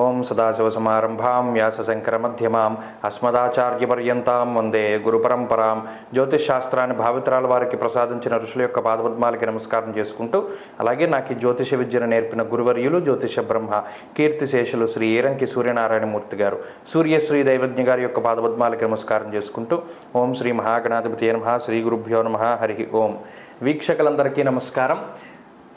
ఓం సదాశివసమారంభాం వ్యాసశంకరమధ్యమాం అస్మదాచార్యపర్యంతాం వందే గురుపరంపరాం. జ్యోతిష్ శాస్త్రాన్ని భావితరాల వారికి ప్రసాదించిన ఋషుల యొక్క పాదపద్మాలకి నమస్కారం చేసుకుంటూ, అలాగే నాకు ఈ జ్యోతిష విద్యను నేర్పిన గురువర్యులు జ్యోతిష బ్రహ్మ కీర్తిశేషులు శ్రీ ఏరంకి సూర్యనారాయణమూర్తి గారు, సూర్యశ్రీ దైవజ్ఞ గారి యొక్క పాదపద్మాలకి నమస్కారం చేసుకుంటూ, ఓం శ్రీ మహాగణాధిపతి నమః, శ్రీ గురుభ్యో నమః, హరి ఓం. వీక్షకులందరికీ నమస్కారం.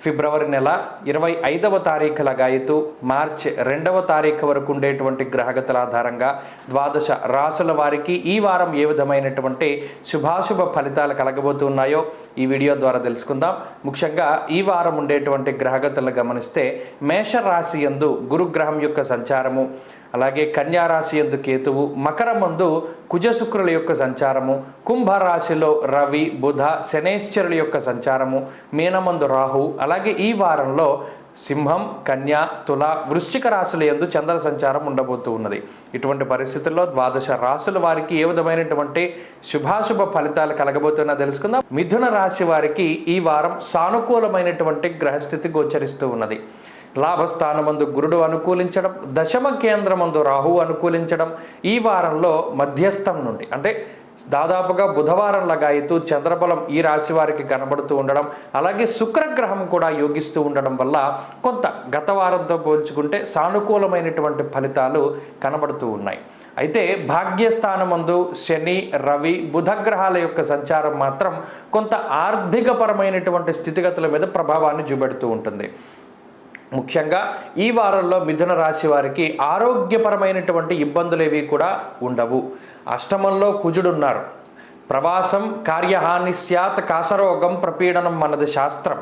ఫిబ్రవరి నెల 25వ తారీఖు లగాయతు మార్చి 2వ తారీఖు వరకు ఉండేటువంటి గ్రహగతుల ఆధారంగా ద్వాదశ రాసుల వారికి ఈ వారం ఏ విధమైనటువంటి శుభాశుభ ఫలితాలు కలగబోతున్నాయో ఈ వీడియో ద్వారా తెలుసుకుందాం. ముఖ్యంగా ఈ వారం ఉండేటువంటి గ్రహగతులను గమనిస్తే మేషరాశి యందు గురుగ్రహం యొక్క సంచారము, అలాగే కన్యారాశి యందు కేతువు, మకరమందు కుజశుక్రుల యొక్క సంచారము, కుంభరాశిలో రవి బుధ శనేశ్వరుల యొక్క సంచారము, మీనమందు రాహు, అలాగే ఈ వారంలో సింహం కన్య తుల వృశ్చిక రాశుల యందు చంద్ర సంచారం ఉండబోతూ ఉన్నది. ఇటువంటి పరిస్థితుల్లో ద్వాదశ రాశుల వారికి ఏ విధమైనటువంటి శుభాశుభ ఫలితాలు కలగబోతున్నా తెలుసుకుందాం. మిథున రాశి వారికి ఈ వారం సానుకూలమైనటువంటి గ్రహస్థితి గోచరిస్తూ ఉన్నది. లాభస్థానమందు గురుడు అనుకూలించడం, దశమ కేంద్రమందు రాహువు అనుకూలించడం, ఈ వారంలో మధ్యస్థం నుండి అంటే దాదాపుగా బుధవారం లగాయతూ చంద్రబలం ఈ రాశి వారికి కనబడుతూ ఉండడం, అలాగే శుక్రగ్రహం కూడా యోగిస్తూ ఉండడం వల్ల కొంత గత వారంతో పోల్చుకుంటే సానుకూలమైనటువంటి ఫలితాలు కనబడుతూ ఉన్నాయి. అయితే భాగ్యస్థానమందు శని రవి బుధగ్రహాల యొక్క సంచారం మాత్రం కొంత ఆర్థికపరమైనటువంటి స్థితిగతుల మీద ప్రభావాన్ని చూపెడుతూ ఉంటుంది. ముఖ్యంగా ఈ వారంలో మిథున రాశి వారికి ఆరోగ్యపరమైనటువంటి ఇబ్బందులు ఏవి కూడా ఉండవు. అష్టమంలో కుజుడున్నారు. ప్రవాసం కార్యహాని స్యాత్ కాసరోగం ప్రపీడనం మనది శాస్త్రం.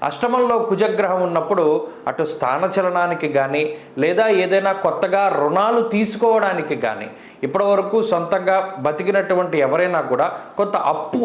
అష్టమంలో కుజగ్రహం ఉన్నప్పుడు అటు స్థానచలనానికి కానీ లేదా ఏదైనా కొత్తగా రుణాలు తీసుకోవడానికి కానీ ఇప్పటివరకు సొంతంగా బతికినటువంటి ఎవరైనా కూడా కొంత అప్పు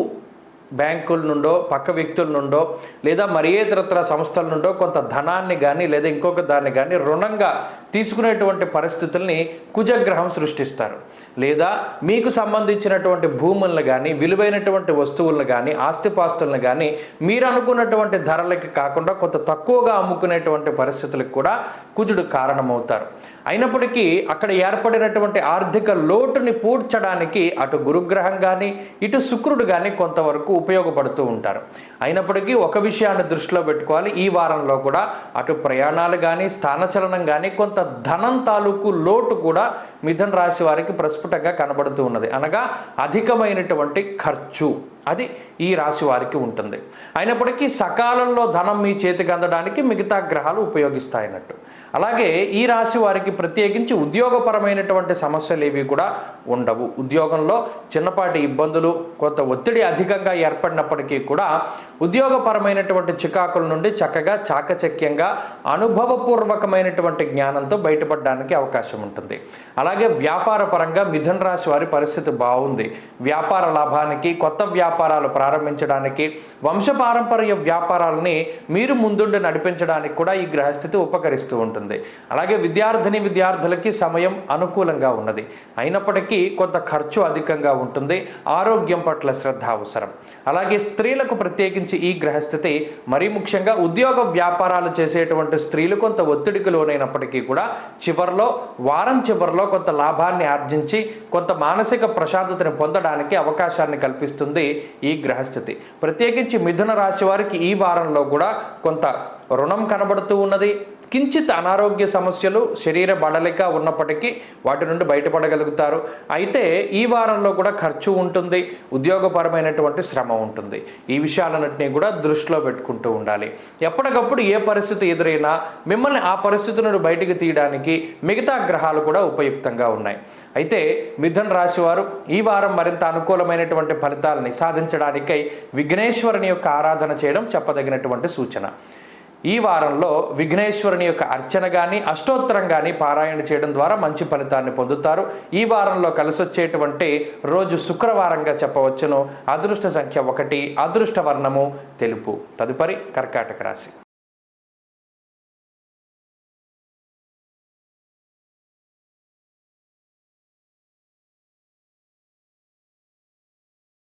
బ్యాంకుల నుండో పక్క వ్యక్తుల నుండో లేదా మరి ఇతరత్ర సంస్థల నుండో కొంత ధనాన్ని కానీ లేదా ఇంకొక దాన్ని కానీ రుణంగా తీసుకునేటువంటి పరిస్థితుల్ని కుజగ్రహం సృష్టిస్తారు. లేదా మీకు సంబంధించినటువంటి భూములను కానీ విలువైనటువంటి వస్తువులను కానీ ఆస్తిపాస్తులను కానీ మీరు అనుకున్నటువంటి ధరలకి కాకుండా కొంత తక్కువగా అమ్ముకునేటువంటి పరిస్థితులకు కూడా కుజుడు కారణమవుతారు. అయినప్పటికీ అక్కడ ఏర్పడినటువంటి ఆర్థిక లోటుని పూడ్చడానికి అటు గురుగ్రహం కానీ ఇటు శుక్రుడు కానీ కొంతవరకు ఉపయోగపడుతూ ఉంటారు. అయినప్పటికీ ఒక విషయాన్ని దృష్టిలో పెట్టుకోవాలి, ఈ వారంలో కూడా అటు ప్రయాణాలు కానీ స్థానచలనం కానీ కొంత ధనం తాలూకు లోటు కూడా మిథున రాశి వారికి ప్రస్ఫుటంగా కనబడుతూ ఉన్నది. అనగా అధికమైనటువంటి ఖర్చు అది ఈ రాశి వారికి ఉంటుంది. అయినప్పటికీ సకాలంలో ధనం మీ చేతికి అందడానికి మిగతా గ్రహాలు ఉపయోగిస్తాయన్నట్టు. అలాగే ఈ రాశి వారికి ప్రత్యేకించి ఉద్యోగపరమైనటువంటి సమస్యలు ఏవి కూడా ఉండవు. ఉద్యోగంలో చిన్నపాటి ఇబ్బందులు కొంత ఒత్తిడి అధికంగా ఏర్పడినప్పటికీ కూడా ఉద్యోగపరమైనటువంటి చికాకుల నుండి చక్కగా చాకచక్యంగా అనుభవపూర్వకమైనటువంటి జ్ఞానంతో బయటపడడానికి అవకాశం ఉంటుంది. అలాగే వ్యాపార పరంగా మిథున రాశి వారి పరిస్థితి బాగుంది. వ్యాపార లాభానికి కొత్త వ్యాపారాలు ప్రారంభించడానికి వంశపారంపర్య వ్యాపారాలని మీరు ముందుండి నడిపించడానికి కూడా ఈ గ్రహస్థితి ఉపకరిస్తూ ఉంటుంది. అలాగే విద్యార్థులకి సమయం అనుకూలంగా ఉన్నది. అయినప్పటికీ కొంత ఖర్చు అధికంగా ఉంటుంది. ఆరోగ్యం పట్ల శ్రద్ధ అవసరం. అలాగే స్త్రీలకు ప్రత్యేకించి ఈ గ్రహస్థితి మరీ ముఖ్యంగా ఉద్యోగ వ్యాపారాలు చేసేటువంటి స్త్రీలు కొంత ఒత్తిడికి లోనైనప్పటికీ కూడా వారం చివరిలో కొంత లాభాన్ని ఆర్జించి కొంత మానసిక ప్రశాంతతని పొందడానికి అవకాశాన్ని కల్పిస్తుంది ఈ గ్రహస్థితి. ప్రత్యేకించి మిథున రాశి వారికి ఈ వారంలో కూడా కొంత రుణం కనబడుతూ ఉన్నది. కించిత్ అనారోగ్య సమస్యలు శరీర బడలిక ఉన్నప్పటికీ వాటి నుండి బయటపడగలుగుతారు. అయితే ఈ వారంలో కూడా ఖర్చు ఉంటుంది, ఉద్యోగపరమైనటువంటి శ్రమ ఉంటుంది. ఈ విషయాలన్నింటినీ కూడా దృష్టిలో పెట్టుకుంటూ ఉండాలి. ఎప్పటికప్పుడు ఏ పరిస్థితి ఎదురైనా మిమ్మల్ని ఆ పరిస్థితి నుండి బయటికి తీయడానికి మిగతా గ్రహాలు కూడా ఉపయుక్తంగా ఉన్నాయి. అయితే మిథున రాశి వారు ఈ వారం మరింత అనుకూలమైనటువంటి ఫలితాలని సాధించడానికై విఘ్నేశ్వరుని యొక్క ఆరాధన చేయడం చెప్పదగినటువంటి సూచన. ఈ వారంలో విఘ్నేశ్వరుని యొక్క అర్చన కానీ అష్టోత్తరం కానీ పారాయణ చేయడం ద్వారా మంచి ఫలితాన్ని పొందుతారు. ఈ వారంలో కలిసొచ్చేటువంటి రోజు శుక్రవారంగా చెప్పవచ్చును. అదృష్ట సంఖ్య 1, అదృష్ట వర్ణము తెలుపు. తదుపరి కర్కాటక రాశి.